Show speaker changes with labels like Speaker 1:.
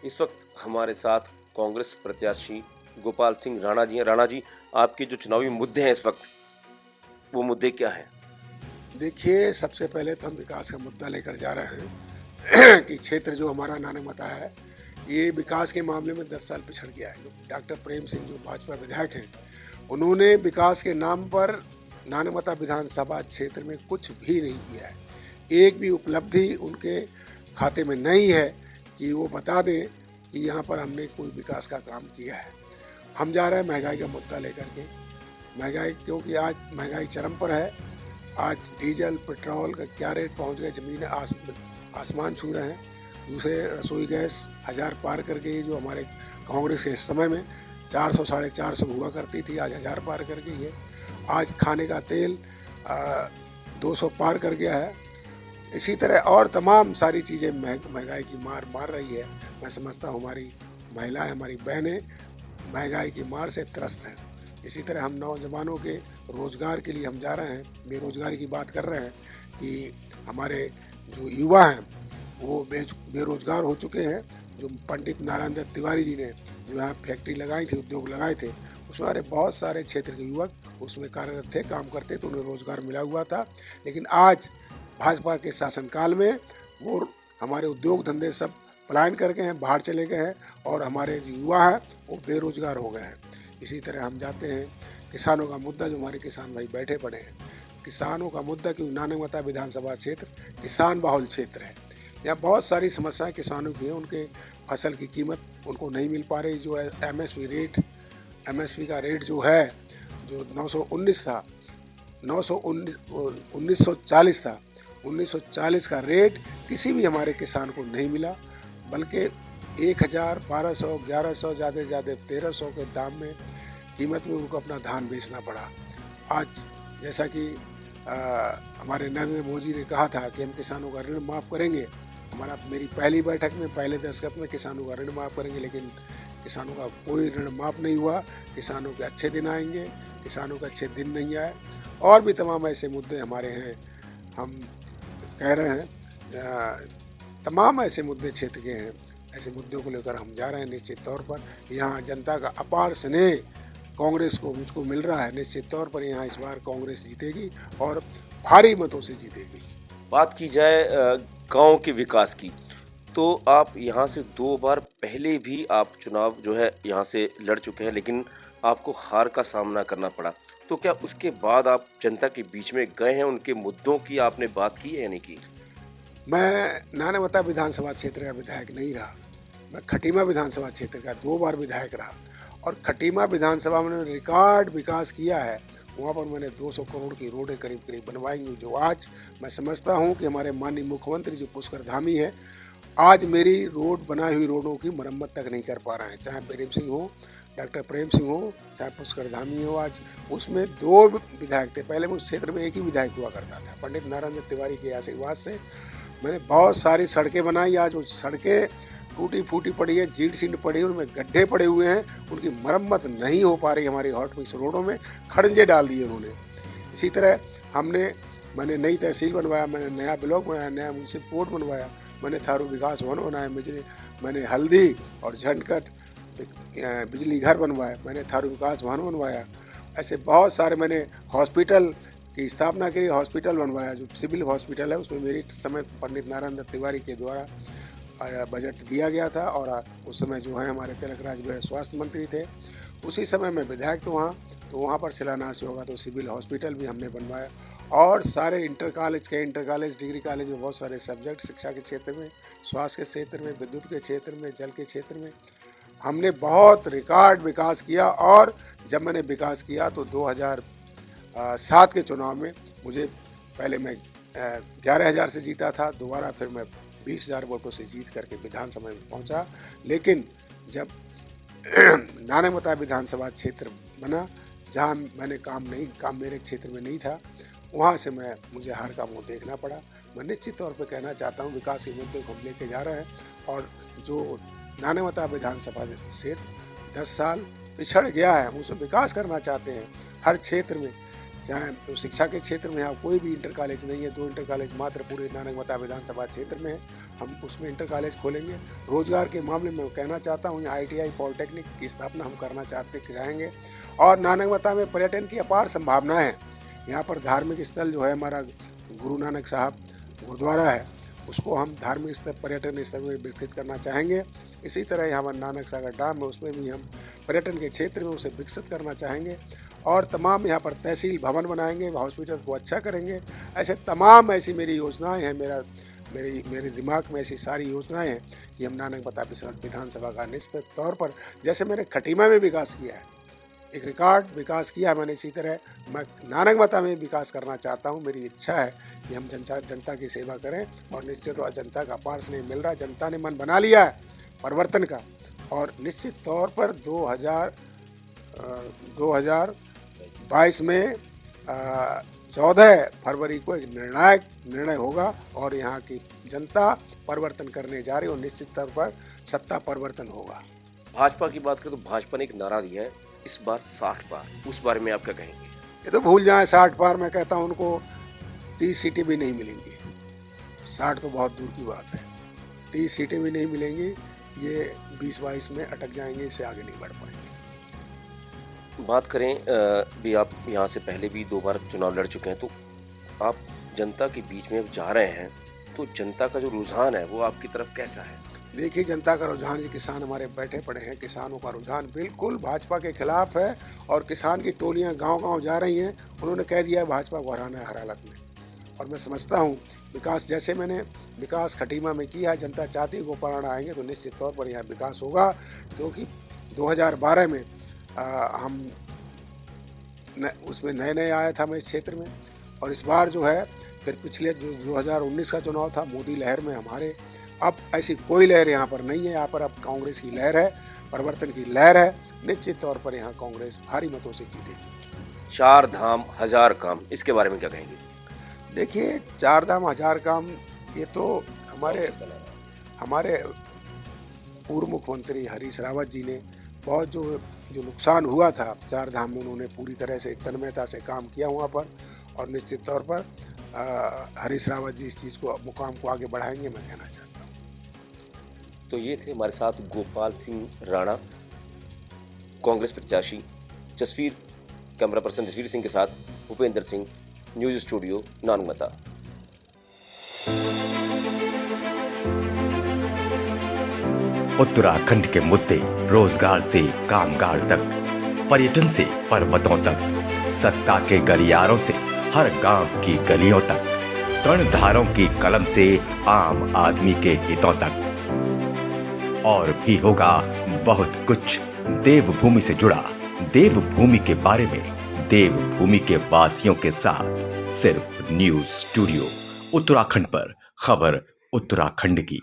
Speaker 1: इस वक्त हमारे साथ कांग्रेस प्रत्याशी गोपाल सिंह राणा जी हैं। राणा जी, आपके जो चुनावी मुद्दे हैं इस वक्त, वो मुद्दे क्या हैं?
Speaker 2: देखिए, सबसे पहले तो हम विकास का मुद्दा लेकर जा रहे हैं कि क्षेत्र जो हमारा नानमता है, ये विकास के मामले में 10 साल पिछड़ गया है। जो डॉक्टर प्रेम सिंह जो भाजपा विधायक हैं, उन्होंने विकास के नाम पर नानमता विधानसभा क्षेत्र में कुछ भी नहीं किया है। एक भी उपलब्धि उनके खाते में नहीं है कि वो बता दें कि यहाँ पर हमने कोई विकास का काम किया है। हम जा रहे हैं महंगाई का मुद्दा लेकर के। महंगाई, क्योंकि आज महंगाई चरम पर है। आज डीजल पेट्रोल का क्या रेट पहुंच गया, ज़मीन आसमान छू रहे हैं। दूसरे रसोई गैस 1000 पार कर गई, जो हमारे कांग्रेस के समय में 400 साढ़े 400 हुआ करती थी, आज 1000 पार कर गई है। आज खाने का तेल 200 पार कर गया है। इसी तरह और तमाम सारी चीज़ें महंगाई की मार मार रही है। मैं समझता हूँ हमारी महिलाएं, हमारी बहनें महंगाई की मार से त्रस्त हैं। इसी तरह हम नौजवानों के रोज़गार के लिए हम जा रहे हैं, बेरोज़गारी की बात कर रहे हैं कि हमारे जो युवा हैं वो बेरोज़गार हो चुके हैं। जो पंडित नारायण दत्त तिवारी जी ने जो यहाँ फैक्ट्री लगाई थी, उद्योग लगाए थे, उसमें हमारे बहुत सारे क्षेत्र के युवक उसमें कार्यरत थे, काम करते थे, उन्हें रोज़गार मिला हुआ था। लेकिन आज भाजपा के शासनकाल में वो हमारे उद्योग धंधे सब पलायन कर गए हैं, बाहर चले गए हैं और हमारे जो युवा हैं वो बेरोज़गार हो गए हैं। इसी तरह हम जाते हैं किसानों का मुद्दा, जो हमारे किसान भाई बैठे पड़े हैं। किसानों का मुद्दा, क्योंकि नानमता विधानसभा क्षेत्र किसान बहुल क्षेत्र है। यहाँ बहुत सारी समस्याएं किसानों की हैं। उनके फसल की कीमत उनको नहीं मिल पा रही। जो है एमएसपी का रेट जो है, जो 919 था, 1940 था, 1940 का रेट किसी भी हमारे किसान को नहीं मिला, बल्कि 1000, 1200, 1100, ज़्यादा से ज़्यादा 1300 के दाम में कीमत में उनको अपना धान बेचना पड़ा। आज जैसा कि हमारे नरेंद्र मोदी ने कहा था कि हम किसानों का ऋण माफ़ करेंगे, मेरी पहली बैठक में पहले दस्तखत में किसानों का ऋण माफ़ करेंगे, लेकिन किसानों का कोई ऋण माफ़ नहीं हुआ। किसानों के अच्छे दिन आएंगे, किसानों के अच्छे दिन नहीं आए। और भी तमाम ऐसे मुद्दे हमारे हैं। हम कह रहे हैं तमाम ऐसे मुद्दे क्षेत्र के हैं। ऐसे मुद्दों को लेकर हम जा रहे हैं। निश्चित तौर पर यहाँ जनता का अपार स्नेह कांग्रेस को मुझको मिल रहा है। निश्चित तौर पर यहाँ इस बार कांग्रेस जीतेगी और भारी मतों से जीतेगी।
Speaker 1: बात की जाए गांव के विकास की, तो आप यहाँ से 2 बार पहले भी आप चुनाव जो है यहाँ से लड़ चुके हैं, लेकिन आपको हार का सामना करना पड़ा। तो क्या उसके बाद आप जनता के बीच में गए हैं, उनके मुद्दों की आपने बात की है या नहीं की?
Speaker 2: मैं नानमता विधानसभा क्षेत्र का विधायक नहीं रहा। मैं खटीमा विधानसभा क्षेत्र का 2 बार विधायक रहा और खटीमा विधानसभा में रिकॉर्ड विकास किया है। वहाँ पर मैंने 200 करोड़ की रोडें करीब करीब बनवाई, जो आज मैं समझता हूँ कि हमारे माननीय मुख्यमंत्री जो पुष्कर धामी है, आज मेरी रोड बनाई हुई रोडों की मरम्मत तक नहीं कर पा रहे हैं। चाहे प्रेम सिंह हो, डॉक्टर प्रेम सिंह हो, चाहे पुष्कर धामी हो। आज उसमें 2 विधायक थे। पहले मैं उस क्षेत्र में एक ही विधायक हुआ करता था। पंडित नारायण दत्त तिवारी के आशीर्वाद से मैंने बहुत सारी सड़कें बनाई। आज वो सड़कें टूटी फूटी पड़ी है, जीड़ सीड़ पड़ी है, उनमें गड्ढे पड़े हुए हैं, उनकी मरम्मत नहीं हो पा रही। हमारी हॉट मिक्स रोडों में खड़ंजे डाल दिए उन्होंने। इसी तरह मैंने नई तहसील बनवाया, मैंने नया ब्लॉक बनाया, नया म्यूनसिपल कोर्ट बनवाया, मैंने थारू विकास भवन बनाया, मैंने हल्दी और झंडकट बिजली घर बनवाया, मैंने थारू विकास भवन बनवाया। ऐसे बहुत सारे मैंने हॉस्पिटल की स्थापना के लिए हॉस्पिटल बनवाया। जो सिविल हॉस्पिटल है उसमें मेरी समय पंडित नारायण दत्त तिवारी के द्वारा बजट दिया गया था और उस समय जो है हमारे तिलक राज बेड़ स्वास्थ्य मंत्री थे। उसी समय मैं विधायक तो वहाँ पर शिलान्यास होगा तो सिविल हॉस्पिटल भी हमने बनवाया। और सारे इंटर कॉलेज, डिग्री कॉलेज में बहुत सारे सब्जेक्ट, शिक्षा के क्षेत्र में, स्वास्थ्य के क्षेत्र में, विद्युत के क्षेत्र में, जल के क्षेत्र में हमने बहुत रिकॉर्ड विकास किया। और जब मैंने विकास किया तो 2007 के चुनाव में मुझे, पहले मैं 11,000 से जीता था, दोबारा फिर मैं 20,000 वोटों से जीत करके विधानसभा में पहुंचा। लेकिन जब नानमता विधानसभा क्षेत्र बना, जहां मैंने काम मेरे क्षेत्र में नहीं था, वहां से मुझे हार का मुंह देखना पड़ा। मैं निश्चित तौर पर कहना चाहता हूं, विकास के मुद्दे को हम लेके जा रहे हैं और जो नानमता विधानसभा क्षेत्र 10 साल पिछड़ गया है, हम उसमें विकास करना चाहते हैं। हर क्षेत्र में चाहे तो शिक्षा के क्षेत्र में यहाँ कोई भी इंटर कॉलेज नहीं है, 2 इंटर कॉलेज मात्र पूरे नानकमता विधानसभा क्षेत्र में है, हम उसमें इंटर कॉलेज खोलेंगे। रोजगार के मामले में मैं कहना चाहता हूँ, यहाँ ITI पॉलिटेक्निक की स्थापना हम करना चाहेंगे। और नानकमता में पर्यटन की अपार संभावनाएं हैं। यहाँ पर धार्मिक स्थल जो है हमारा गुरु नानक साहब गुरुद्वारा है, उसको हम धार्मिक स्थल पर्यटन स्थल में विकसित करना चाहेंगे। इसी तरह यहाँ पर नानक सागर डैम है, उसमें भी हम पर्यटन के क्षेत्र में उसे विकसित करना चाहेंगे। और तमाम यहाँ पर तहसील भवन बनाएंगे, हॉस्पिटल को अच्छा करेंगे। ऐसे तमाम ऐसी मेरी योजनाएं हैं, मेरे दिमाग में ऐसी सारी योजनाएं हैं कि हम नानकमता विधानसभा का निश्चित तौर पर, जैसे मैंने खटीमा में विकास किया है, एक रिकॉर्ड विकास किया मैंने, इसी तरह मैं नानकमता में विकास करना चाहता हूं। मेरी इच्छा है कि हम जनता की सेवा करें और निश्चित तौर जनता का अपार स्नेह मिल रहा है। जनता ने मन बना लिया है परिवर्तन का, और निश्चित तौर पर 2022 में 14 फरवरी को एक निर्णायक निर्णय होगा और यहाँ की जनता परिवर्तन करने जा रही है और निश्चित तौर पर सत्ता परिवर्तन होगा।
Speaker 1: भाजपा की बात करें तो भाजपा ने एक नारा दिया है इस बार 60 पार, उस बारे में आप क्या कहेंगे?
Speaker 2: ये तो भूल जाएं 60 पार। मैं कहता हूं उनको 30 सीटें भी नहीं मिलेंगी। 60 तो बहुत दूर की बात है, 30 सीटें भी नहीं मिलेंगी। ये 2022 में अटक जाएंगे, इससे आगे नहीं बढ़ पाएंगे।
Speaker 1: बात करें भी आप यहाँ से पहले भी 2 बार चुनाव लड़ चुके हैं, तो आप जनता के बीच में जा रहे हैं, तो जनता का जो रुझान है वो आपकी तरफ कैसा है?
Speaker 2: देखिए, जनता का रुझान, जी किसान हमारे बैठे पड़े हैं, किसानों का रुझान बिल्कुल भाजपा के खिलाफ है और किसान की टोलियां गांव-गांव जा रही हैं। उन्होंने कह दिया है भाजपा को हराना है हर हालत में। और मैं समझता हूं विकास, जैसे मैंने विकास खटीमा में किया है, जनता चाहती है गोपालना आएंगे तो निश्चित तौर पर यहाँ विकास होगा। क्योंकि 2012 में हम उसमें नए आया था मैं इस क्षेत्र में, और इस बार जो है फिर पिछले 2019 का चुनाव था, मोदी लहर में हमारे, अब ऐसी कोई लहर यहाँ पर नहीं है। यहाँ पर अब कांग्रेस की लहर है, परिवर्तन की लहर है। निश्चित तौर पर यहाँ कांग्रेस भारी मतों से जीतेगी।
Speaker 1: 4 धाम 1000 काम, इसके बारे में क्या कहेंगे?
Speaker 2: देखिए, 4 धाम 1000 काम, ये तो हमारे पूर्व मुख्यमंत्री हरीश रावत जी ने बहुत जो नुकसान हुआ था 4 धाम में, उन्होंने पूरी तरह से तन्मयता से काम किया वहाँ पर, और निश्चित तौर पर हरीश रावत जी इस चीज़ को, मुकाम को आगे बढ़ाएंगे, मैं कहना चाहता हूँ।
Speaker 1: तो ये थे हमारे साथ गोपाल सिंह राणा, कांग्रेस प्रत्याशी। कैमरा पर्सन जसवीर सिंह के साथ भूपेंद्र सिंह, न्यूज़ स्टूडियो नानकमता।
Speaker 3: उत्तराखंड के मुद्दे रोजगार से कामगार तक, पर्यटन से पर्वतों तक, सत्ता के गलियारों से हर गांव की गलियों तक, कर्णधारों की कलम से आम आदमी के हितों तक। और भी होगा बहुत कुछ देवभूमि से जुड़ा, देवभूमि के बारे में, देवभूमि के वासियों के साथ, सिर्फ न्यूज़ स्टूडियो उत्तराखंड पर, खबर उत्तराखंड की।